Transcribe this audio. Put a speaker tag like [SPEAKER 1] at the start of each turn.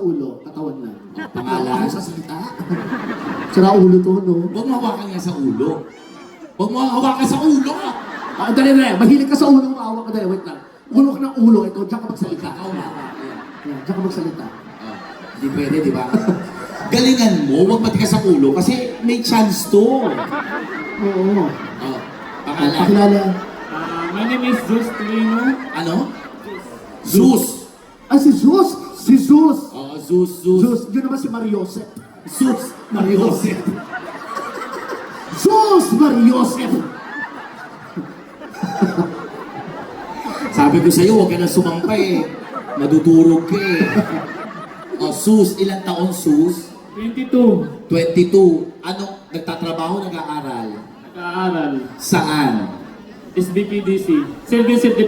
[SPEAKER 1] ulo, katawan lang.
[SPEAKER 2] Pangalan?
[SPEAKER 1] Sa salita. Sira ulo to, no?
[SPEAKER 2] Huwag mo hawakan nga sa ulo. Huwag mo hawakan sa ulo ka.
[SPEAKER 1] Ah, dali. Mahilig ka sa ulo, maawa ka dali. Wait lang. Ulo ka ng ulo, ito, diyan ka magsalita.
[SPEAKER 2] Ikaw umawak.
[SPEAKER 1] Yan, diyan ka magsalita.
[SPEAKER 2] Hindi pwede, di ba? Galingan mo, huwag matigas sa ulo kasi may chance to.
[SPEAKER 1] Oo.
[SPEAKER 2] Pangalan?
[SPEAKER 1] Pakilala.
[SPEAKER 3] My name is Zeus Torino.
[SPEAKER 2] Ano? Zeus.
[SPEAKER 1] Ah, si Zeus! Si Zeus!
[SPEAKER 2] Oo, Zeus, Zeus.
[SPEAKER 1] Zeus, yun naman si Mariosep.
[SPEAKER 2] Zeus. Mariosep.
[SPEAKER 1] Zeus Mariosep!
[SPEAKER 2] Sabi ko sa'yo, huwag ka na sumangpa eh. Madudurog ka eh. Zeus, ilang taon Zeus?
[SPEAKER 3] 22.
[SPEAKER 2] 22. Ano? Nagtatrabaho, nag-aaral?
[SPEAKER 3] Nag-aaral.
[SPEAKER 2] Saan?
[SPEAKER 3] SBPDC. Service